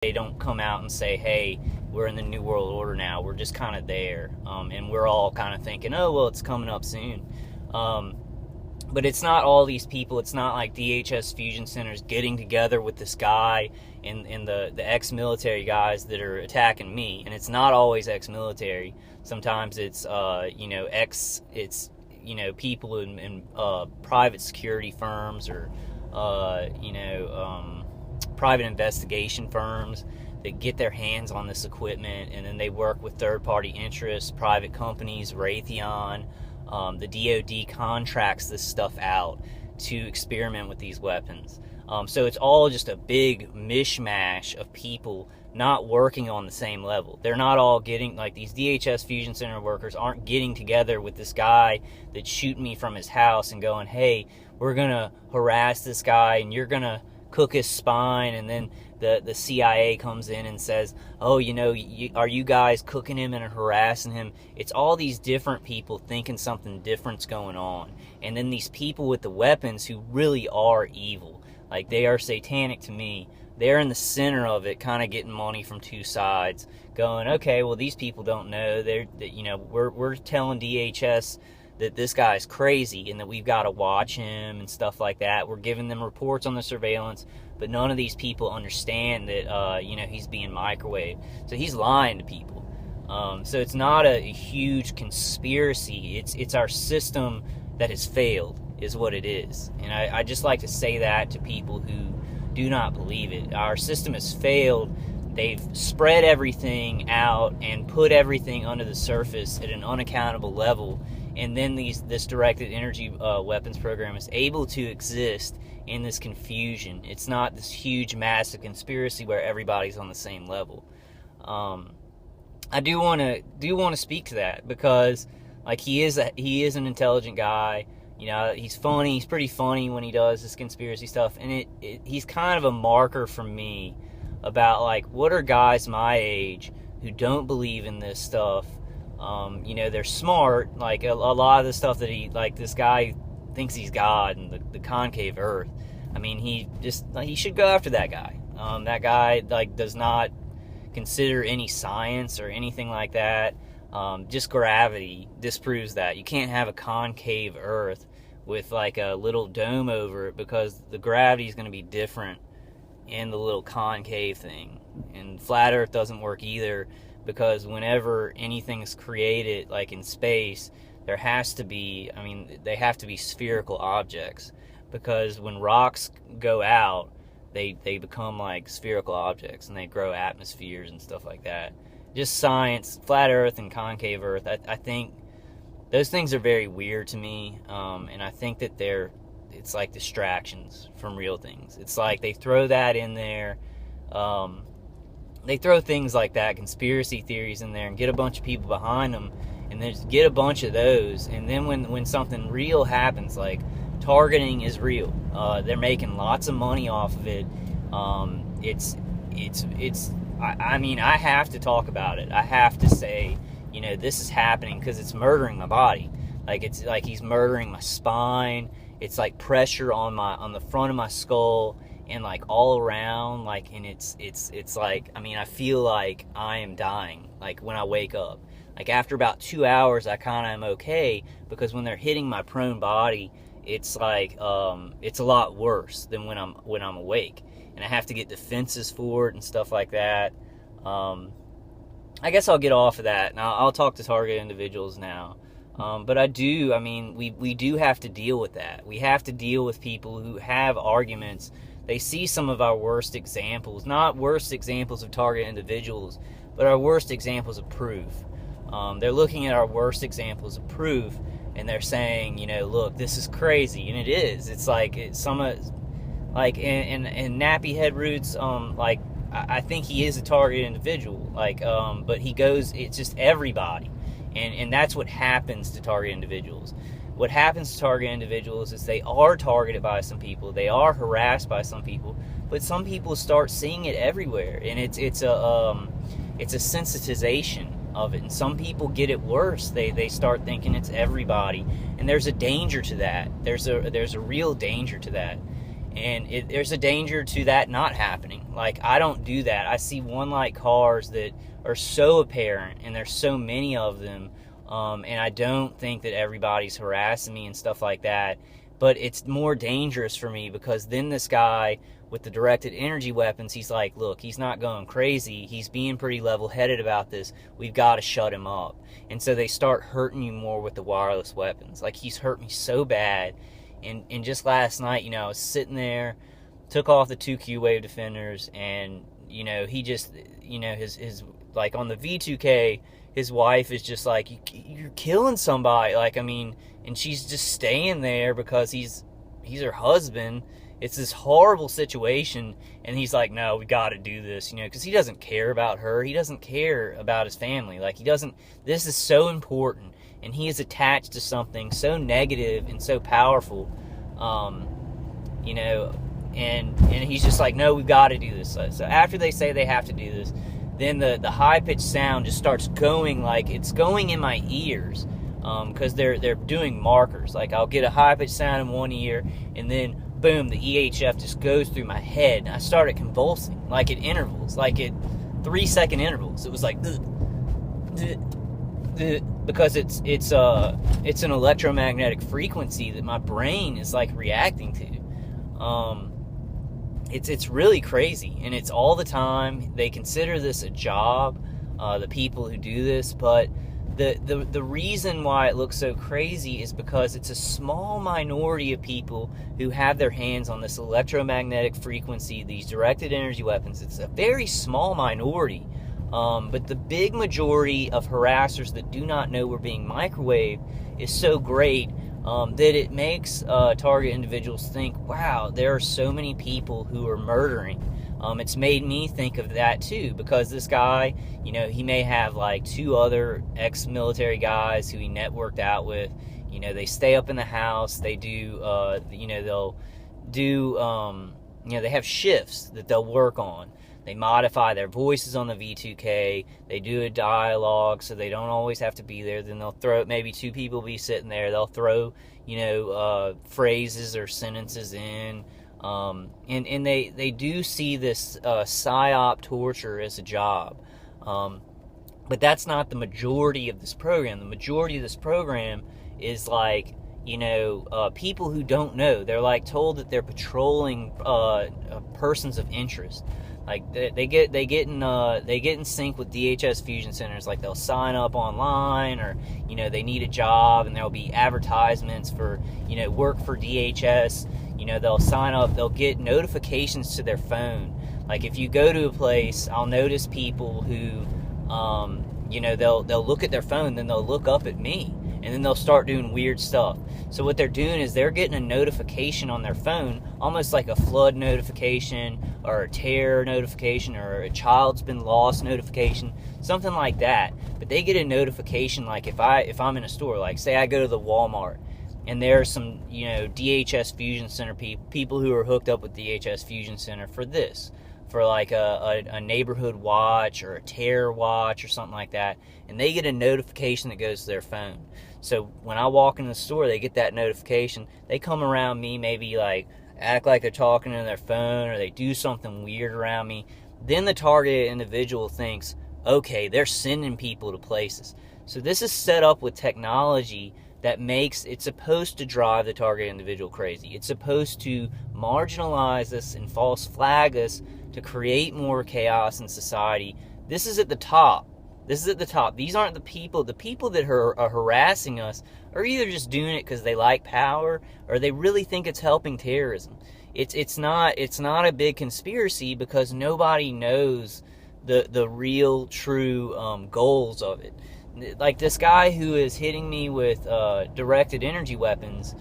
they don't come out and say, hey, we're in the New World Order now. We're just kind of there. And we're all kind of thinking, oh, well, it's coming up soon. But it's not all these people. It's not like DHS Fusion Center's getting together with this guy and the ex-military guys that are attacking me. And it's not always ex-military. Sometimes it's, people in private security firms or, private investigation firms that get their hands on this equipment, and then they work with third-party interests, private companies, Raytheon. The DoD contracts this stuff out to experiment with these weapons. So it's all just a big mishmash of people not working on the same level. They're not all getting, like, these DHS Fusion Center workers aren't getting together with this guy that's shooting me from his house and going, hey, we're going to harass this guy and you're going to cook his spine, and then the CIA comes in and says, oh, are you guys cooking him and harassing him? It's all these different people thinking something different's going on. And then these people with the weapons who really are evil, like, they are satanic to me. They're in the center of it, kind of getting money from two sides, going, okay, well, these people don't know. We're telling DHS that this guy's crazy and that we've got to watch him and stuff like that. We're giving them reports on the surveillance, but none of these people understand that, he's being microwaved. So he's lying to people. So it's not a huge conspiracy. It's our system that has failed is what it is. And I just like to say that to people who do not believe it. Our system has failed. They've spread everything out and put everything under the surface at an unaccountable level. And then this directed energy weapons program is able to exist in this confusion. It's not this huge, massive conspiracy where everybody's on the same level. I do want to speak to that because, like, he is an intelligent guy. He's funny. He's pretty funny when he does this conspiracy stuff, and he's kind of a marker for me about, like, what are guys my age who don't believe in this stuff. They're smart. Like, a lot of the stuff that this guy thinks he's God and the concave earth. I mean, he should go after that guy. That guy, like, does not consider any science or anything like that. Just gravity disproves that. You can't have a concave earth with, like, a little dome over it because the gravity is going to be different in the little concave thing. And flat earth doesn't work either, because whenever anything's created, like in space, they have to be spherical objects, because when rocks go out, they become like spherical objects, and they grow atmospheres and stuff like that. Just science, flat earth and concave earth, I think those things are very weird to me, and I think that it's like distractions from real things. It's like they throw that in there, they throw things like that, conspiracy theories in there, and get a bunch of people behind them, and then just get a bunch of those, and then when something real happens, like targeting is real, they're making lots of money off of it. I have to talk about it. I have to say, this is happening because it's murdering my body. Like, it's like he's murdering my spine. It's like pressure on the front of my skull and, like, all around, like, and it's like, I feel like I am dying, like, when I wake up. Like, after about 2 hours, I kind of am okay, because when they're hitting my prone body, it's like, it's a lot worse than when I'm awake, and I have to get defenses for it and stuff like that. I guess I'll get off of that, and I'll talk to target individuals now. But we do have to deal with that. We have to deal with people who have arguments. They see some of our worst examples, not worst examples of target individuals, but our worst examples of proof. They're looking at our worst examples of proof, and they're saying, look, this is crazy, and it is. It's like in Nappy Head Roots, I think he is a target individual, but he goes, it's just everybody, and that's what happens to target individuals. What happens to target individuals is they are targeted by some people, they are harassed by some people, but some people start seeing it everywhere, and it's a sensitization of it, and some people get it worse. They start thinking it's everybody, and there's a danger to that. There's a real danger to that, And there's a danger to that not happening. Like, I don't do that. I see one light cars that are so apparent, and there's so many of them, and I don't think that everybody's harassing me and stuff like that. But it's more dangerous for me, because then this guy with the directed energy weapons, he's like, look, he's not going crazy. He's being pretty level-headed about this. We've got to shut him up. And so they start hurting you more with the wireless weapons. Like, he's hurt me so bad. And just last night, I was sitting there, took off the 2Q Wave Defenders, and, he just, his like, on the V2K, his wife is just like, you're killing somebody. Like, and she's just staying there because he's her husband. It's this horrible situation, and he's like, no, we got to do this, because he doesn't care about her. He doesn't care about his family. Like, this is so important, and he is attached to something so negative and so powerful, and he's just like, no, we've got to do this. So after they say they have to do this, then the high-pitched sound just starts going, like, it's going in my ears, because they're doing markers. Like, I'll get a high-pitched sound in one ear, and then boom, the EHF just goes through my head, and I started convulsing, like at intervals, like at 3-second intervals. It was like, because it's an electromagnetic frequency that my brain is like reacting to. It's really crazy, and it's all the time. They consider this a job, the people who do this, but the reason why it looks so crazy is because it's a small minority of people who have their hands on this electromagnetic frequency, these directed energy weapons. It's a very small minority, but the big majority of harassers that do not know we're being microwaved is so great that it makes target individuals think, wow, there are so many people who are murdering. It's made me think of that too, because this guy, he may have like 2 other ex-military guys who he networked out with. They stay up in the house. They do, they'll do, they have shifts that they'll work on. They modify their voices on the V2K. They do a dialogue, so they don't always have to be there. Then they'll throw, maybe 2 people be sitting there. They'll throw, phrases or sentences in. And they do see this PSYOP torture as a job. But that's not the majority of this program. The majority of this program is like, people who don't know. They're like told that they're patrolling persons of interest. Like they get in sync with DHS fusion centers. Like they'll sign up online, or they need a job, and there'll be advertisements for work for DHS. They'll sign up, they'll get notifications to their phone. Like if you go to a place, I'll notice people who, they'll look at their phone, then they'll look up at me, and then they'll start doing weird stuff. So what they're doing is they're getting a notification on their phone, almost like a flood notification, or a terror notification, or a child's been lost notification, something like that. But they get a notification, like if I'm in a store, like say I go to the Walmart, and there are some, DHS Fusion Center people who are hooked up with DHS Fusion Center for like a neighborhood watch or a terror watch or something like that, and they get a notification that goes to their phone. So when I walk in the store, they get that notification. They come around me, maybe like act like they're talking on their phone, or they do something weird around me. Then the targeted individual thinks, okay, they're sending people to places. So this is set up with technology that it's supposed to drive the target individual crazy. It's supposed to marginalize us and false flag us to create more chaos in society. This is at the top. These aren't the people. The people that are harassing us are either just doing it because they like power, or they really think it's helping terrorism. It's not a big conspiracy, because nobody knows the real true goals of it. Like this guy who is hitting me with directed energy weapons,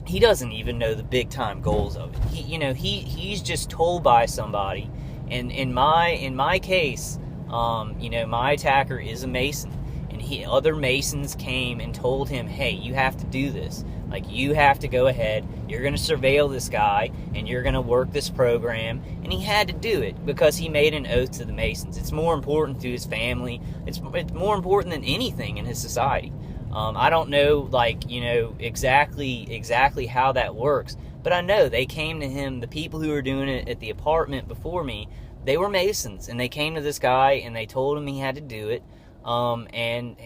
he doesn't even know the big time goals of it. He's just told by somebody. And in my case, my attacker is a Mason, and other Masons came and told him, hey, you have to do this. Like, you have to go ahead, you're going to surveil this guy, and you're going to work this program. And he had to do it because he made an oath to the Masons. It's more important to his family. It's more important than anything in his society. I don't know, exactly how that works, But I know they came to him, the people who were doing it at the apartment before me, they were Masons, and they came to this guy and they told him he had to do it. And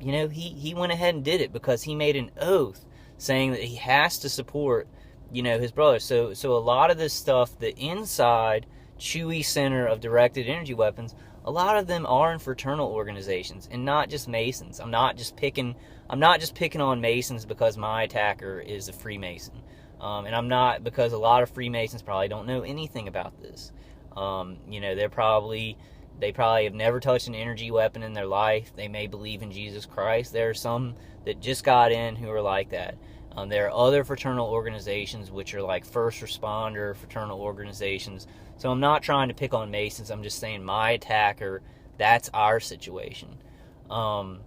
you know, he went ahead and did it because he made an oath saying that he has to support, you know, his brother. So a lot of this stuff, the inside Chewy Center of Directed Energy Weapons, a lot of them are in fraternal organizations and not just Masons. I'm not just picking on Masons because my attacker is a Freemason. And I'm not, because a lot of Freemasons probably don't know anything about this. You know, they probably have never touched an energy weapon in their life. They may believe in Jesus Christ. There are some that just got in who are like that. There are other fraternal organizations which are like first responder fraternal organizations. So I'm not trying to pick on Masons. I'm just saying my attacker, that's our situation. But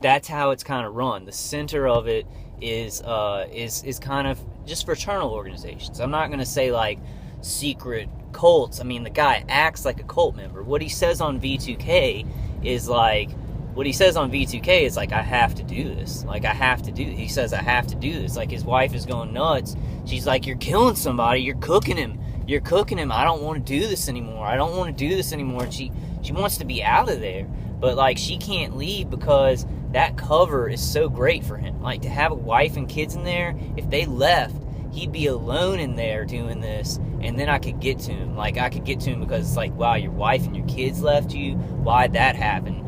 that's how it's kind of run. The center of it is kind of just fraternal organizations. I'm not going to say like secret cults. I mean, the guy acts like a cult member. What he says on V2K is like, I have to do this. Like, he says, I have to do this. Like, his wife is going nuts. She's like, you're killing somebody. You're cooking him. I don't want to do this anymore. And she wants to be out of there. But, like, she can't leave because that cover is so great for him. Like, to have a wife and kids in there, if they left, he'd be alone in there doing this, and then I could get to him. Like, I could get to him because it's like, wow, your wife and your kids left you? Why'd that happen?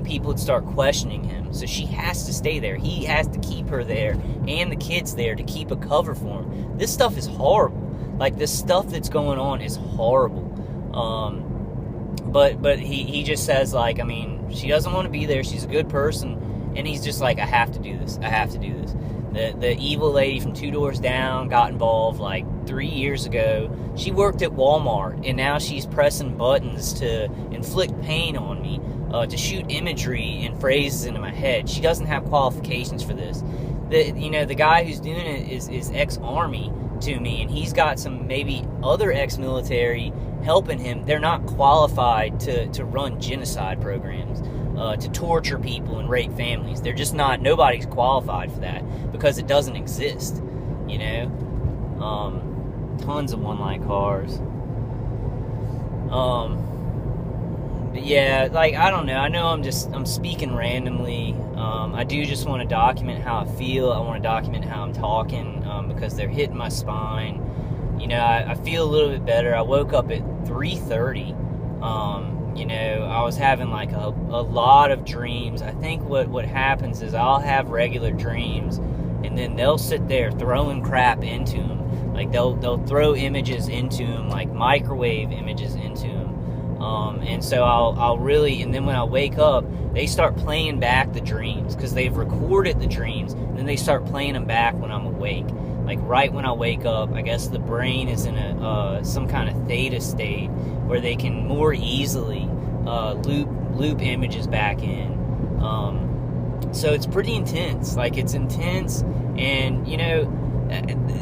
People would start questioning him. So she has to stay there. He has to keep her there and the kids there to keep a cover for him. This stuff is horrible. Like, this stuff that's going on is horrible. But he just says, like, I mean, she doesn't want to be there. She's a good person. And he's just like, I have to do this. The evil lady from 2 doors down got involved like 3 years ago. She worked at Walmart, and now she's pressing buttons to inflict pain on me, to shoot imagery and phrases into my head. She doesn't have qualifications for this. The guy who's doing it is ex-Army to me, and he's got some maybe other ex-military helping him. They're not qualified to run genocide programs, to torture people and rape families. They're just not. Nobody's qualified for that because it doesn't exist. You know, tons of one-line cars. But yeah, like, I don't know. I know I'm speaking randomly. I do just want to document how I feel. I want to document how I'm talking, because they're hitting my spine. You know, I feel a little bit better. I woke up at 3:30. You know, I was having like a lot of dreams. I think what happens is I'll have regular dreams, and then they'll sit there throwing crap into them. Like, they'll throw images into them, like microwave images into them. And so I'll really, and then when I wake up, they start playing back the dreams because they've recorded the dreams, and then they start playing them back when I'm awake. Like, right when I wake up, I guess the brain is in some kind of theta state where they can more easily loop images back in. So it's pretty intense. Like, it's intense, and, you know,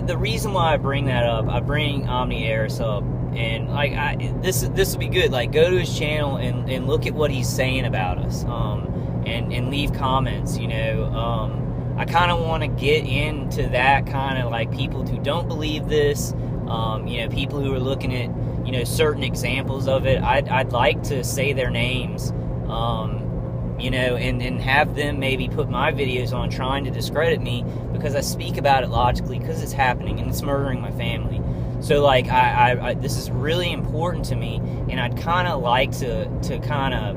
the reason why I bring that up, I bring Omni Eris up, and like, this will be good. Like, go to his channel and look at what he's saying about us, and leave comments. You know, I kind of want to get into that kind of, like, people who don't believe this. You know, people who are looking at, you know, certain examples of it. I'd like to say their names, you know, and have them maybe put my videos on trying to discredit me because I speak about it logically, because it's happening and it's murdering my family. So, like, I this is really important to me, and I'd kind of like to kind of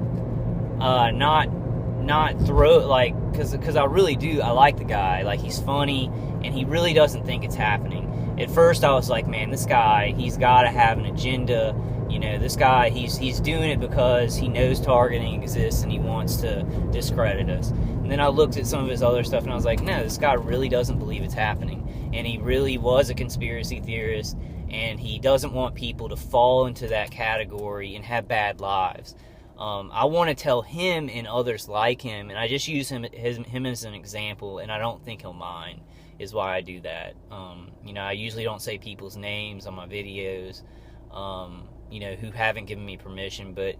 not throw, like, because I really do. I like the guy. Like, he's funny, and he really doesn't think it's happening. At first, I was like, man, this guy, he's got to have an agenda. You know, this guy, he's doing it because he knows targeting exists and he wants to discredit us. And then I looked at some of his other stuff, and I was like, no, this guy really doesn't believe it's happening. And he really was a conspiracy theorist, and he doesn't want people to fall into that category and have bad lives. I want to tell him and others like him, and I just use him as an example, and I don't think he'll mind, is why I do that. You know, I usually don't say people's names on my videos, you know, who haven't given me permission, but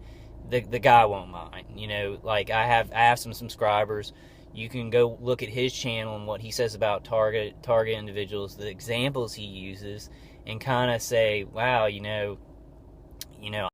the guy won't mind. You know, like, I have some subscribers. You can go look at his channel and what he says about target individuals, the examples he uses, and kind of say, wow, you know,